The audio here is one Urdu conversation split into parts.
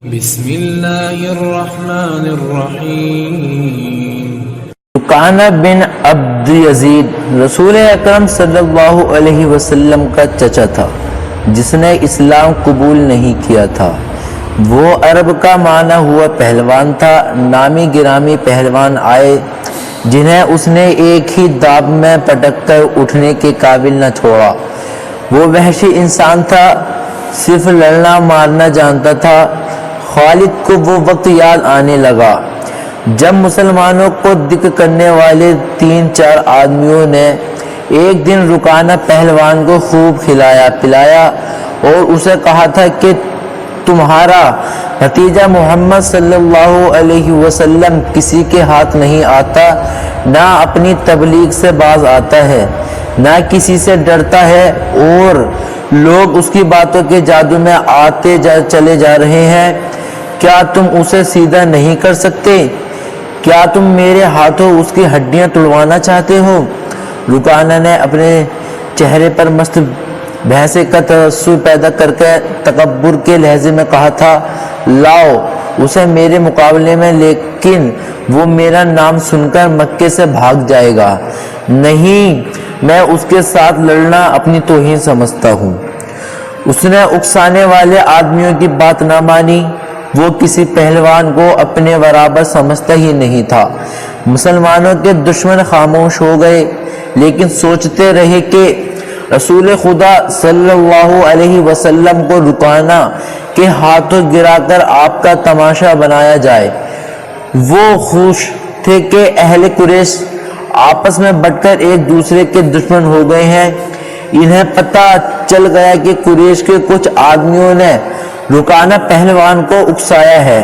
بسم اللہ الرحمن الرحیم۔ رکانہ بن عبد یزید رسول اکرم صلی اللہ علیہ وسلم کا چچا تھا جس نے اسلام قبول نہیں کیا تھا۔ وہ عرب کا معنی ہوا پہلوان تھا۔ نامی گرامی پہلوان آئے جنہیں اس نے ایک ہی داب میں پٹک کر اٹھنے کے قابل نہ چھوڑا۔ وہ وحشی انسان تھا، صرف لڑنا مارنا جانتا تھا۔ خالد کو وہ وقت یاد آنے لگا جب مسلمانوں کو دکھ کرنے والے 3-4 آدمیوں نے ایک دن رکانہ پہلوان کو خوب کھلایا پلایا اور اسے کہا تھا کہ تمہارا بھتیجا محمد صلی اللہ علیہ وسلم کسی کے ہاتھ نہیں آتا، نہ اپنی تبلیغ سے باز آتا ہے، نہ کسی سے ڈرتا ہے، اور لوگ اس کی باتوں کے جادو میں آتے چلے جا رہے ہیں۔ کیا تم اسے سیدھا نہیں کر سکتے؟ کیا تم میرے ہاتھوں اس کی ہڈیاں توڑوانا چاہتے ہو؟ رکانہ نے اپنے چہرے پر مست بحث کا تاثر پیدا کر کے تکبر کے لہجے میں کہا تھا، لاؤ اسے میرے مقابلے میں، لیکن وہ میرا نام سن کر مکے سے بھاگ جائے گا۔ نہیں، میں اس کے ساتھ لڑنا اپنی توہین سمجھتا ہوں۔ اس نے اکسانے والے آدمیوں کی بات نہ مانی۔ وہ کسی پہلوان کو اپنے برابر سمجھتا ہی نہیں تھا۔ مسلمانوں کے دشمن خاموش ہو گئے، لیکن سوچتے رہے کہ رسول خدا صلی اللہ علیہ وسلم کو رکانہ کے ہاتھوں گرا کر آپ کا تماشا بنایا جائے۔ وہ خوش تھے کہ اہل قریش آپس میں بٹ کر ایک دوسرے کے دشمن ہو گئے ہیں۔ انہیں پتہ چل گیا کہ قریش کے کچھ آدمیوں نے رکانہ پہلوان کو اکسایا ہے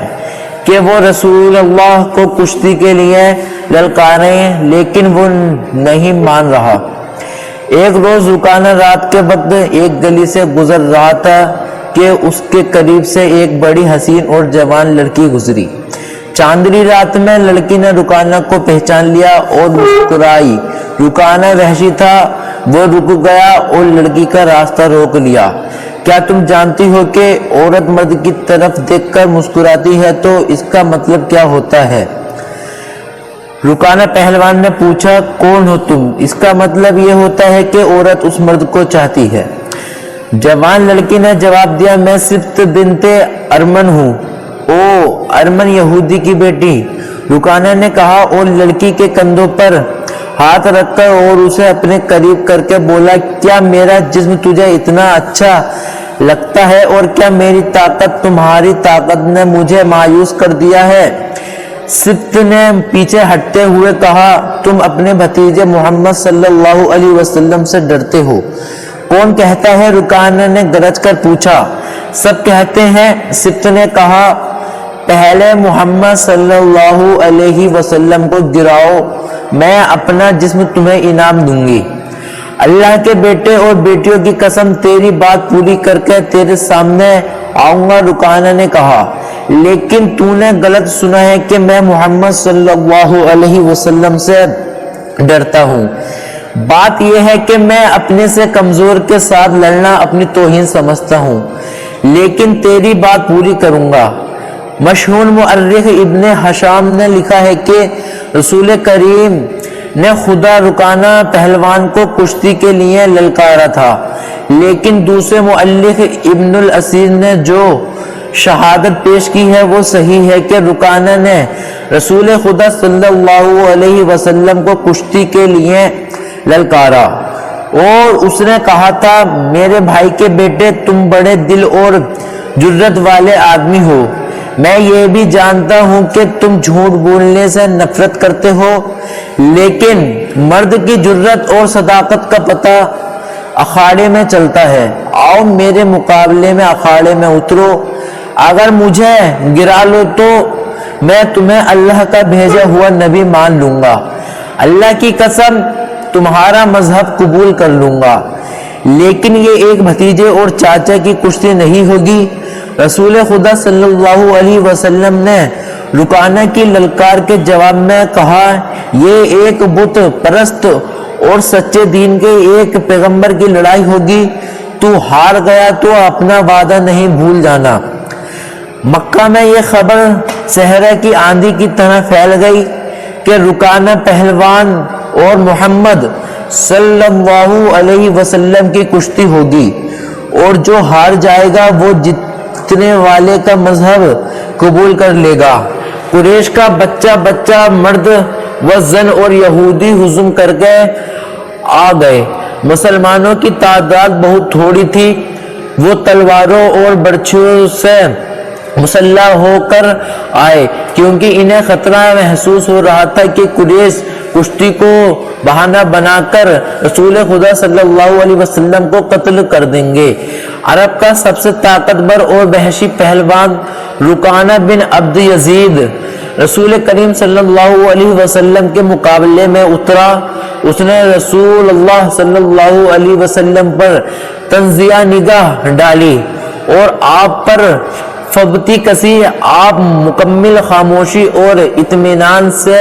کہ وہ رسول اللہ کو کشتی کے لیے للکاریں، لیکن وہ نہیں مان رہا۔ ایک روز رکانہ رات کے وقت ایک گلی سے گزر رہا تھا کہ اس کے قریب سے ایک بڑی حسین اور جوان لڑکی گزری۔ چاندنی رات میں لڑکی نے رکانہ کو پہچان لیا اور مسکرائی۔ رکانہ وحشی تھا، وہ رک گیا اور لڑکی کا راستہ روک لیا۔ کیا تم جانتی ہو کہ عورت مرد کی طرف دیکھ کر مسکراتی ہے تو اس کا مطلب کیا ہوتا ہے؟ رکانہ پہلوان نے پوچھا، کون ہو تم؟ اس کا مطلب یہ ہوتا ہے کہ عورت اس مرد کو چاہتی ہے۔ جوان لڑکی نے جواب دیا، میں سبط بنت ارمن ہوں۔ او ارمن یہودی کی بیٹی، رکانہ نے کہا، اور لڑکی کے کندھوں پر ہاتھ رکھ کر اور اسے اپنے قریب کر کے بولا، کیا میرا جسم تجھے اتنا اچھا لگتا ہے، اور کیا میری طاقت تمہاری طاقت نے مجھے مایوس کر دیا ہے؟ سبط نے پیچھے ہٹتے ہوئے کہا، تم اپنے بھتیجے محمد صلی اللہ علیہ وسلم سے ڈرتے ہو؟ کون کہتا ہے؟ رکانہ نے گرج کر پوچھا۔ سب کہتے ہیں، سبط نے کہا، پہلے محمد صلی اللہ علیہ وسلم کو گراؤ، میں اپنا جسم تمہیں انعام دوں گی۔ اللہ کے بیٹے اور بیٹیوں کی قسم، تیری بات پوری کر کے تیرے سامنے آؤں گا۔ رکانہ نے کہا، لیکن تو نے غلط سنا ہے کہ میں محمد صلی اللہ علیہ وسلم سے ڈرتا ہوں۔ بات یہ ہے کہ میں اپنے سے کمزور کے ساتھ لڑنا اپنی توہین سمجھتا ہوں، لیکن تیری بات پوری کروں گا۔ مشہور مورخ ابن حشام نے لکھا ہے کہ رسول کریم نے خدا رکانہ پہلوان کو کشتی کے لیے للکارا تھا، لیکن دوسرے مؤلف ابن الاسیر نے جو شہادت پیش کی ہے وہ صحیح ہے کہ رکانہ نے رسول خدا صلی اللہ علیہ وسلم کو کشتی کے لیے للکارا، اور اس نے کہا تھا، میرے بھائی کے بیٹے، تم بڑے دل اور جرت والے آدمی ہو۔ میں یہ بھی جانتا ہوں کہ تم جھوٹ بولنے سے نفرت کرتے ہو، لیکن مرد کی جرت اور صداقت کا پتہ اکھاڑے میں چلتا ہے۔ آؤ میرے مقابلے میں اکھاڑے میں اترو، اگر مجھے گرا لو تو میں تمہیں اللہ کا بھیجا ہوا نبی مان لوں گا۔ اللہ کی قسم، تمہارا مذہب قبول کر لوں گا، لیکن یہ ایک بھتیجے اور چاچا کی کشتی نہیں ہوگی۔ رسول خدا صلی اللہ علیہ وسلم نے رکانہ کی للکار کے جواب میں کہا، یہ ایک بت پرست اور سچے دین کے ایک پیغمبر کی لڑائی ہوگی۔ تو ہار گیا تو اپنا وعدہ نہیں بھول جانا۔ مکہ میں یہ خبر صحرا کی آندھی کی طرح پھیل گئی کہ رکانہ پہلوان اور محمد صلی اللہ علیہ وسلم کی کشتی ہوگی، اور جو ہار جائے گا وہ جتنے والے کا مذہب قبول کر لے گا۔ قریش کا بچہ بچہ، مرد و زن اور یہودی ہجوم کر کے آ گئے۔ مسلمانوں کی تعداد بہت تھوڑی تھی، وہ تلواروں اور برچھیوں سے مسلح ہو کر آئے، کیونکہ انہیں خطرہ محسوس ہو رہا تھا کہ قریش کشتی کو بہانہ بنا کر رسول خدا صلی اللہ علیہ وسلم کو قتل کر دیں گے۔ عرب کا سب سے طاقتور اور وحشی پہلوان رکانہ بن عبد یزید رسول کریم صلی اللہ علیہ وسلم کے مقابلے میں اترا۔ اس نے رسول اللہ صلی اللہ علیہ وسلم پر تنزیہ نگاہ ڈالی اور آپ پر فبتی کسی۔ آپ مکمل خاموشی اور اطمینان سے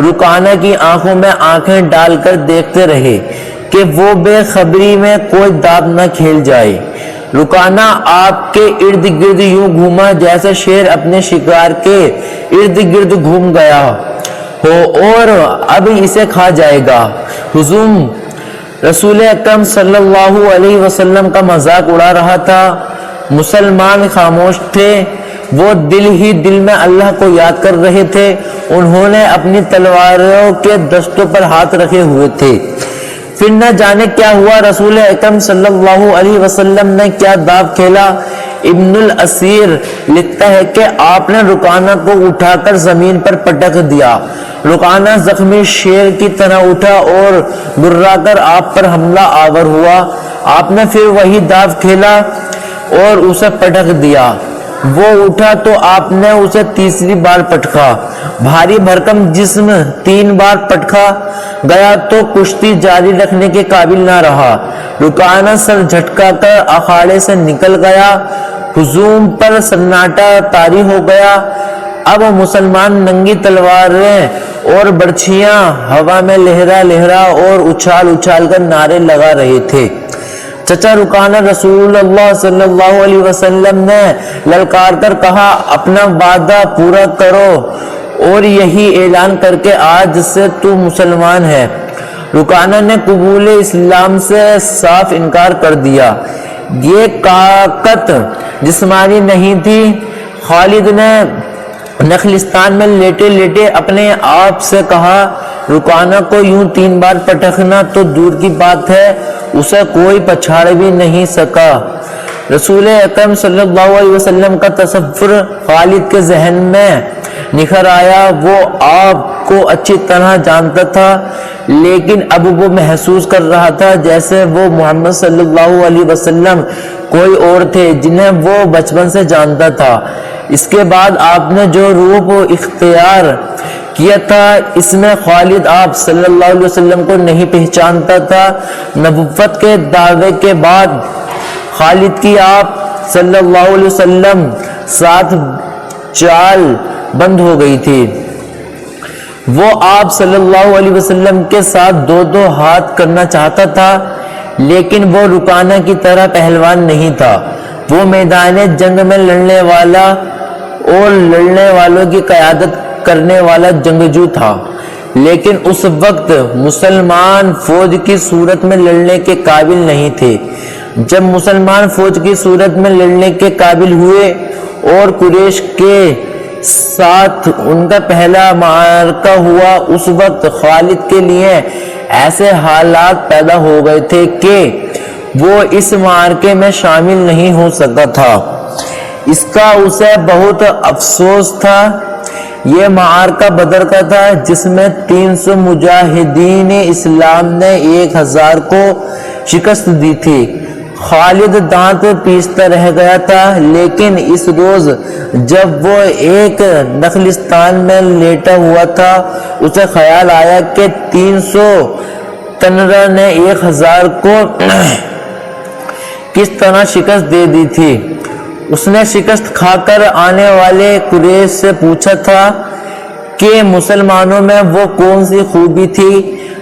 رکانہ کی آنکھوں میں آنکھیں ڈال کر دیکھتے رہے کہ وہ بے خبری میں کوئی داغ نہ کھیل جائے۔ رکانہ آپ کے ارد گرد یوں گھوما جیسے شیر اپنے شکار کے ارد گرد گھوم گیا ہو اور اب اسے کھا جائے گا۔ ہجوم رسول اکرم صلی اللہ علیہ وسلم کا مذاق اڑا رہا تھا۔ مسلمان خاموش تھے، وہ دل ہی دل میں اللہ کو یاد کر رہے تھے۔ انہوں نے اپنی تلواروں کے دستوں پر ہاتھ رکھے ہوئے تھے۔ پھر نہ جانے کیا ہوا، رسول اکرم صلی اللہ علیہ وسلم نے کیا داو کھیلا۔ ابن الاسیر لکھتا ہے کہ آپ نے رکانہ کو اٹھا کر زمین پر پٹک دیا۔ رکانہ زخمی شیر کی طرح اٹھا اور گرا کر آپ پر حملہ آور ہوا۔ آپ نے پھر وہی داو کھیلا اور اسے پٹک دیا۔ وہ اٹھا تو آپ نے اسے تیسری بار پٹکا۔ بھاری بھرکم جسم 3 بار پٹکا گیا تو کشتی جاری رکھنے کے قابل نہ رہا۔ رکانہ سر جھٹکا کر اکھاڑے سے نکل گیا۔ ہجوم پر سناٹا طاری ہو گیا۔ اب مسلمان ننگی تلواریں اور برچھیاں ہوا میں لہرا لہرا اور اچھال اچھال کر نعرے لگا رہے تھے۔ چچا رکانہ، رسول اللہ صلی اللہ علیہ وسلم نے للکار کر کہا، اپنا وعدہ پورا کرو اور یہی اعلان کر کے آج سے تو مسلمان ہے۔ رکانہ نے قبول اسلام سے صاف انکار کر دیا۔ یہ طاقت جسمانی نہیں تھی۔ خالد نے نخلستان میں لیٹے لیٹے اپنے آپ سے کہا، رکانہ کو یوں 3 بار پٹکنا تو دور کی بات ہے، اسے کوئی پچھاڑ بھی نہیں سکا۔ رسول اکرم صلی اللہ علیہ وسلم کا تصور خالد کے ذہن میں نکھر آیا۔ وہ آپ کو اچھی طرح جانتا تھا، لیکن اب وہ محسوس کر رہا تھا جیسے وہ محمد صلی اللہ علیہ وسلم کوئی اور تھے جنہیں وہ بچپن سے جانتا تھا۔ اس کے بعد آپ نے جو روپ اختیار کیا تھا، اس میں خالد آپ صلی اللہ علیہ وسلم کو نہیں پہچانتا تھا۔ نبوت کے دعوے کے بعد خالد کی آپ صلی اللہ علیہ وسلم ساتھ چال بند ہو گئی تھی۔ وہ آپ صلی اللہ علیہ وسلم کے ساتھ 2 ہاتھ کرنا چاہتا تھا، لیکن وہ رکانہ کی طرح پہلوان نہیں تھا۔ وہ میدان جنگ میں لڑنے والا اور لڑنے والوں کی قیادت کرنے والا جنگجو تھا، لیکن اس وقت مسلمان فوج کی صورت میں لڑنے کے قابل نہیں تھے۔ جب مسلمان فوج کی صورت میں لڑنے کے قابل ہوئے اور قریش کے ساتھ ان کا پہلا معرکہ ہوا، اس وقت خالد کے لیے ایسے حالات پیدا ہو گئے تھے کہ وہ اس معرکے میں شامل نہیں ہو سکا تھا۔ اس کا اسے بہت افسوس تھا۔ یہ معرکہ بدر کا تھا، جس میں 300 مجاہدین اسلام نے 1000 کو شکست دی تھی۔ خالد دانت پیستا رہ گیا تھا، لیکن اس روز جب وہ ایک نخلستان میں لیٹا ہوا تھا، اسے خیال آیا کہ 300 تنرہ نے 1000 کو کس طرح شکست دے دی تھی۔ اس نے شکست کھا کر آنے والے قریش سے پوچھا تھا کہ مسلمانوں میں وہ کون سی خوبی تھی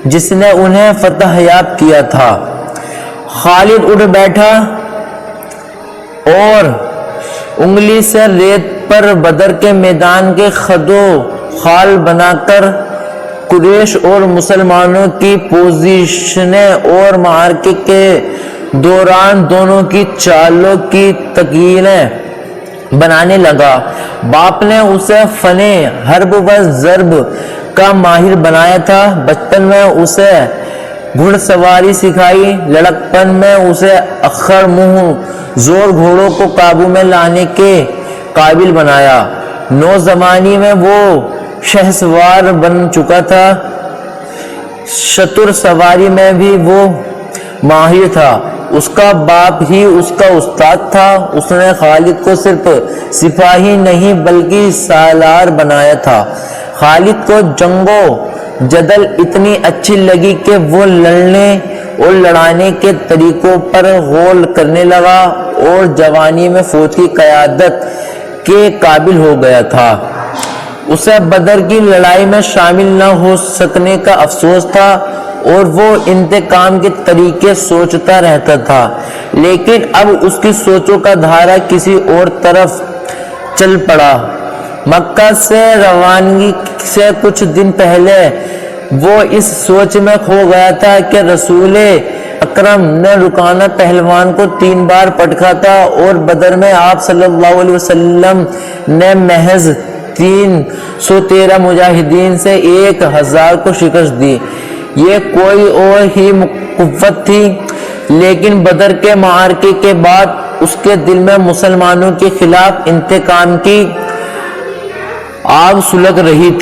جس نے انہیں فتح یاب کیا تھا۔ خالد اٹھ بیٹھا اور انگلی سے ریت پر بدر کے میدان کے خد و خال بنا کر قریش اور مسلمانوں کی پوزیشنیں اور معرکے کے دوران دونوں کی چالوں کی تکیلیں بنانے لگا۔ باپ نے اسے فن حرب و ضرب کا ماہر بنایا تھا۔ بچپن میں اسے گھڑ سواری سکھائی، لڑکپن میں اسے اخر منہ زور گھوڑوں کو قابو میں لانے کے قابل بنایا۔ نوجوانی میں وہ شہسوار بن چکا تھا، شتر سواری میں بھی وہ ماہر تھا۔ اس کا باپ ہی اس کا استاد تھا۔ اس نے خالد کو صرف سپاہی نہیں بلکہ سالار بنایا تھا۔ خالد کو جنگ و جدل اتنی اچھی لگی کہ وہ لڑنے اور لڑانے کے طریقوں پر غور کرنے لگا اور جوانی میں فوج کی قیادت کے قابل ہو گیا تھا۔ اسے بدر کی لڑائی میں شامل نہ ہو سکنے کا افسوس تھا اور وہ انتقام کے طریقے سوچتا رہتا تھا، لیکن اب اس کی سوچوں کا دھارا کسی اور طرف چل پڑا۔ مکہ سے روانگی سے کچھ دن پہلے وہ اس سوچ میں کھو گیا تھا کہ رسول اکرم نے رکانہ پہلوان کو 3 بار پٹکا تھا اور بدر میں آپ صلی اللہ علیہ وسلم نے محض 313 مجاہدین سے 1000 کو شکست دی۔ یہ کوئی اور ہی قوت تھی، لیکن بدر کے معرکے کے بعد اس کے دل میں مسلمانوں کے خلاف انتقام کی آگ سلگ رہی تھی۔